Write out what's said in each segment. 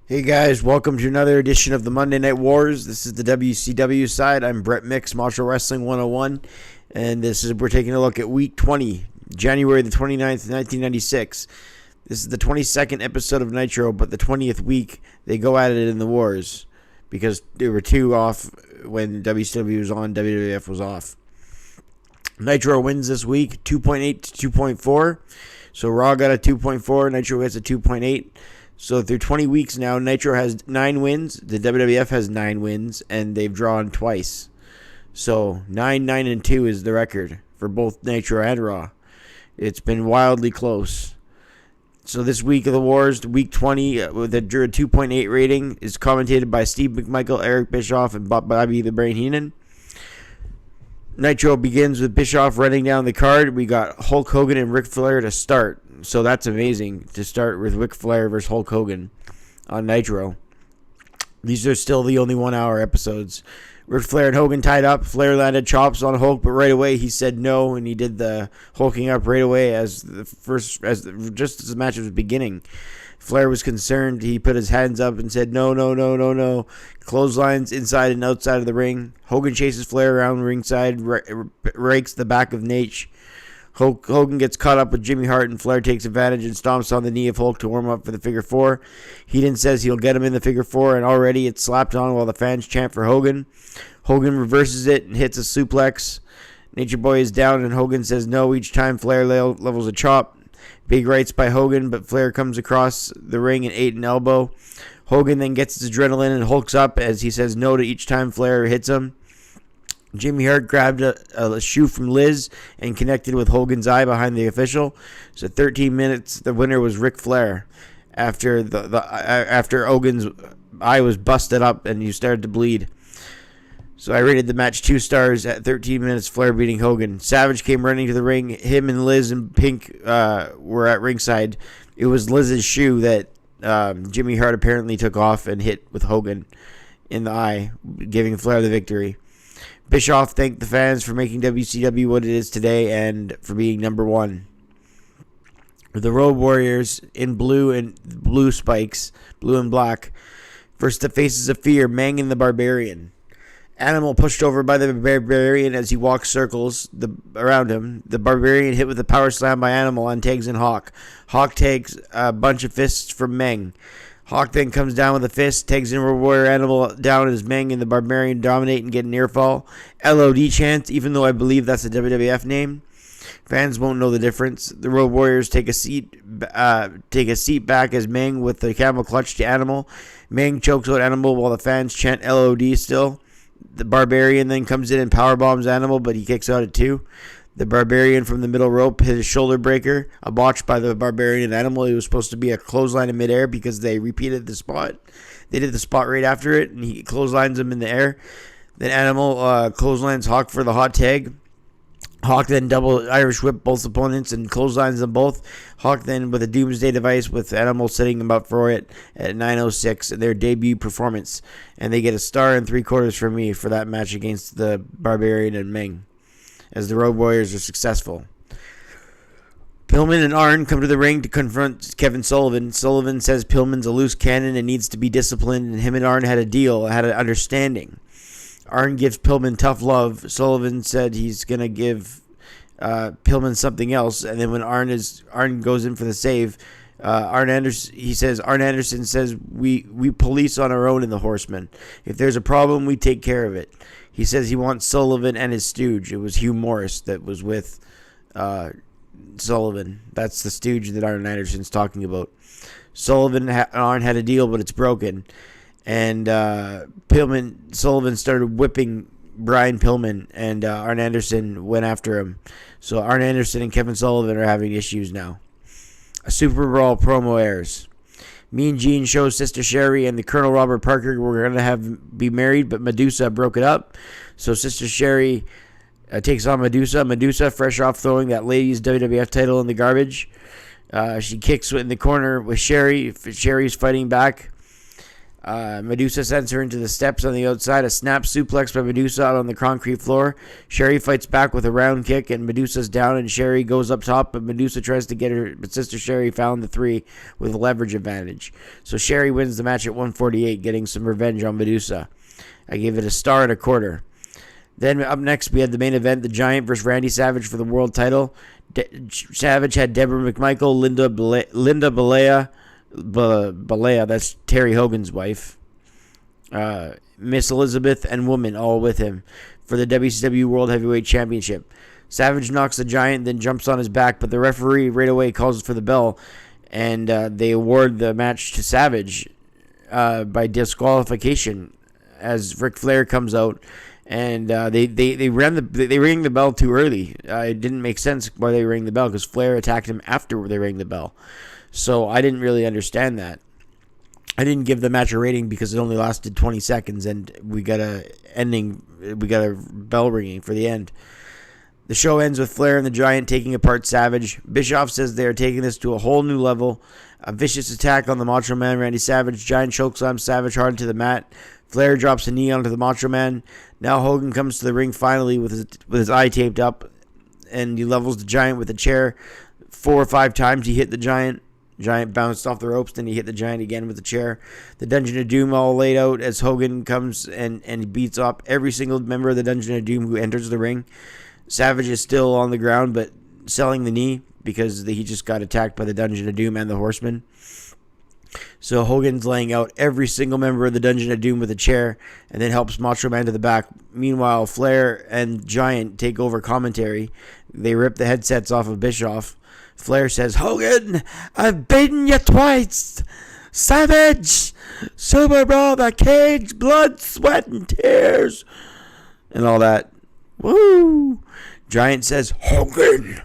Hey guys, welcome to another edition of the Monday Night Wars. This is the WCW side. I'm Brett Mix, Macho Wrestling 101, and we're taking a look at Week 20, January the 29th, 1996. This is the 22nd episode of Nitro, but the 20th week they go at it in the Wars because there were two off when WCW was on, WWF was off. Nitro wins this week 2.8 to 2.4. So Raw got a 2.4, Nitro gets a 2.8. So through 20 weeks now, Nitro has 9 wins, the WWF has 9 wins, and they've drawn twice. So 9, and 2 is the record for both Nitro and Raw. It's been wildly close. So this week of the Wars, week 20, with a 2.8 rating, is commentated by Steve McMichael, Eric Bischoff, and Bobby the Brain Heenan. Nitro begins with Bischoff running down the card. We got Hulk Hogan and Ric Flair to start. So that's amazing to start with Ric Flair versus Hulk Hogan on Nitro. These are still the only 1 hour episodes. Ric Flair and Hogan tied up. Flair landed chops on Hulk, but right away he said no, and he did the hulking up right away just as the match was beginning. Flair was concerned. He put his hands up and said, no. Clotheslines inside and outside of the ring. Hogan chases Flair around ringside, rakes the back of Nate. Hogan gets caught up with Jimmy Hart, and Flair takes advantage and stomps on the knee of Hulk to warm up for the figure four. Heenan says he'll get him in the figure four, and already it's slapped on while the fans chant for Hogan. Hogan reverses it and hits a suplex. Nature Boy is down, and Hogan says no each time Flair levels a chop. Big rights by Hogan, but Flair comes across the ring and ate an elbow. Hogan then gets his adrenaline and hulks up as he says no to each time Flair hits him. Jimmy Hart grabbed a shoe from Liz and connected with Hogan's eye behind the official. So 13 minutes, the winner was Ric Flair. After Hogan's eye was busted up and he started to bleed. So I rated the match 2 stars at 13 minutes, Flair beating Hogan. Savage came running to the ring. Him and Liz and Pink were at ringside. It was Liz's shoe that Jimmy Hart apparently took off and hit with Hogan in the eye, giving Flair the victory. Bischoff thanked the fans for making WCW what it is today and for being number one. The Road Warriors in blue spikes, blue and black, versus the Faces of Fear, Mang and the Barbarian. Animal pushed over by the Barbarian as he walks circles around him. The Barbarian hit with a power slam by Animal on tags and Hawk. Hawk takes a bunch of fists from Meng. Hawk then comes down with a fist, tags in Road Warrior Animal down as Meng and the Barbarian dominate and get an ear fall. LOD chant, even though I believe that's a WWF name. Fans won't know the difference. The Road Warriors take a seat back as Meng with the camel clutch to Animal. Meng chokes out Animal while the fans chant LOD still. The Barbarian then comes in and powerbombs Animal, but he kicks out at 2. The Barbarian from the middle rope hit a shoulder breaker, a botch by the Barbarian and Animal. It was supposed to be a clothesline in midair because they repeated the spot. They did the spot right after it, and he clotheslines him in the air. Then Animal clotheslines Hawk for the hot tag. Hawk then double Irish whip both opponents and clotheslines them both. Hawk then with a doomsday device with Animal setting him up for it at 9:06, their debut performance. And they get a star and 3/4 from me for that match against the Barbarian and Meng, as the Road Warriors are successful. Pillman and Arn come to the ring to confront Kevin Sullivan. Sullivan says Pillman's a loose cannon and needs to be disciplined, and him and Arn had an understanding. Arn gives Pillman tough love. Sullivan said he's going to give Pillman something else, and then when Arn goes in for the save, Arn Anderson says we police on our own in the Horsemen. If there's a problem, we take care of it. He says he wants Sullivan and his stooge. It was Hugh Morris that was with Sullivan. That's the stooge that Arn Anderson's talking about. Sullivan and Arn had a deal, but it's broken. And Sullivan started whipping Brian Pillman, and Arn Anderson went after him. So Arn Anderson and Kevin Sullivan are having issues now. A Super Brawl promo airs. Mean Gene shows Sister Sherry and the Colonel Robert Parker were going to be married, but Medusa broke it up. So Sister Sherry takes on Medusa. Medusa, fresh off throwing that ladies' WWF title in the garbage. She kicks in the corner with Sherry. Sherry's fighting back. Medusa sends her into the steps on the outside. A snap suplex by Medusa out on the concrete floor. Sherry fights back with a round kick, and Medusa's down, and Sherry goes up top, but Medusa tries to get her, but Sister Sherry found the 3 with a leverage advantage. So Sherry wins the match at 148, getting some revenge on Medusa. I gave it a star and a quarter. Then up next, we had the main event, The Giant versus Randy Savage for the world title. Savage had Deborah McMichael, Linda Balea, that's Terry Hogan's wife, Miss Elizabeth, and Woman all with him for the WCW World Heavyweight Championship. Savage knocks the Giant, then jumps on his back, but the referee right away calls for the bell, and they award the match to Savage by disqualification as Ric Flair comes out. And they ring the bell too early. It didn't make sense why they rang the bell, because Flair attacked him after they rang the bell. So I didn't really understand that. I didn't give the match a rating because it only lasted 20 seconds, and we got a bell ringing for the end. The show ends with Flair and the Giant taking apart Savage. Bischoff says they are taking this to a whole new level. A vicious attack on the Macho Man, Randy Savage. Giant chokeslams Savage hard into the mat. Flair drops a knee onto the Macho Man. Now Hogan comes to the ring finally with his eye taped up, and he levels the Giant with a chair. 4 or 5 times he hit the Giant. Giant bounced off the ropes, then he hit the Giant again with the chair. The Dungeon of Doom all laid out as Hogan comes and beats up every single member of the Dungeon of Doom who enters the ring. Savage is still on the ground, but selling the knee because he just got attacked by the Dungeon of Doom and the Horsemen. So Hogan's laying out every single member of the Dungeon of Doom with a chair, and then helps Macho Man to the back. Meanwhile, Flair and Giant take over commentary. They rip the headsets off of Bischoff. Flair says, "Hogan, I've beaten you twice. Savage, Super Brawl, the cage, blood, sweat, and tears." And all that. Woo! Giant says, "Hogan,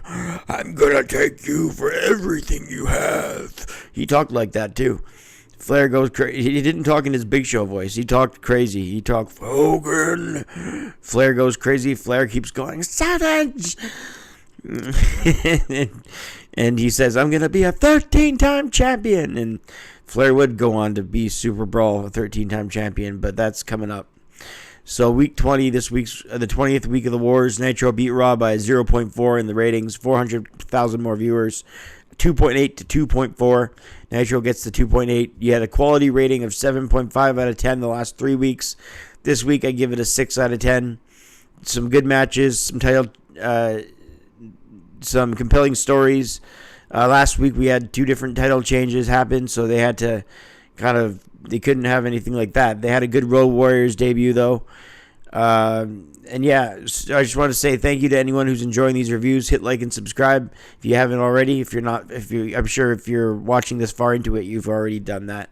I'm gonna take you for everything you have." He talked like that too. Flair goes crazy. He didn't talk in his Big Show voice. He talked crazy. He talked, "Hogan." Flair goes crazy. Flair keeps going, "Savage." And he says, "I'm going to be a 13-time champion." And Flair would go on to be Super Brawl, a 13-time champion, but that's coming up. So week 20, this week's the 20th week of the Wars. Nitro beat Raw by 0.4 in the ratings, 400,000 more viewers, 2.8 to 2.4. Nitro gets to 2.8. You had a quality rating of 7.5 out of 10 the last 3 weeks. This week I give it a 6 out of 10. Some good matches, some compelling stories. Last week we had 2 different title changes happen, so they had to they couldn't have anything like that. They had a good Road Warriors debut though. And yeah, I just want to say thank you to anyone who's enjoying these reviews. Hit like and subscribe if you haven't already. I'm sure if you're watching this far into it, you've already done that.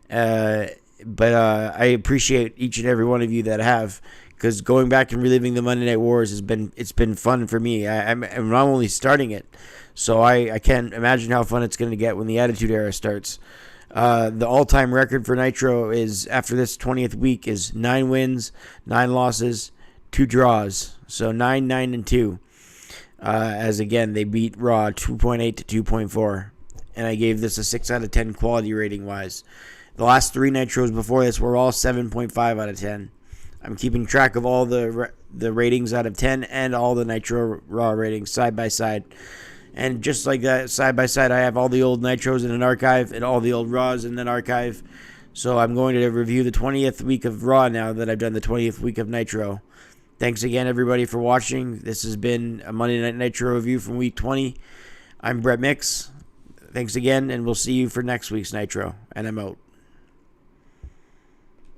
But I appreciate each and every one of you that have, because going back and reliving the Monday Night Wars has been fun for me. I'm only starting it, so I can't imagine how fun it's going to get when the Attitude Era starts. The all-time record for Nitro is, after this 20th week, is 9 wins, 9 losses, 2 draws. So 9, 9, and 2. As again, they beat Raw 2.8 to 2.4. And I gave this a 6 out of 10 quality rating wise. The last 3 Nitros before this were all 7.5 out of 10. I'm keeping track of all the ratings out of 10 and all the Nitro Raw ratings side by side. And just like that, side by side, I have all the old Nitros in an archive and all the old Raws in an archive. So I'm going to review the 20th week of Raw now that I've done the 20th week of Nitro. Thanks again, everybody, for watching. This has been a Monday Night Nitro review from week 20. I'm Brett Mix. Thanks again, and we'll see you for next week's Nitro. And I'm out.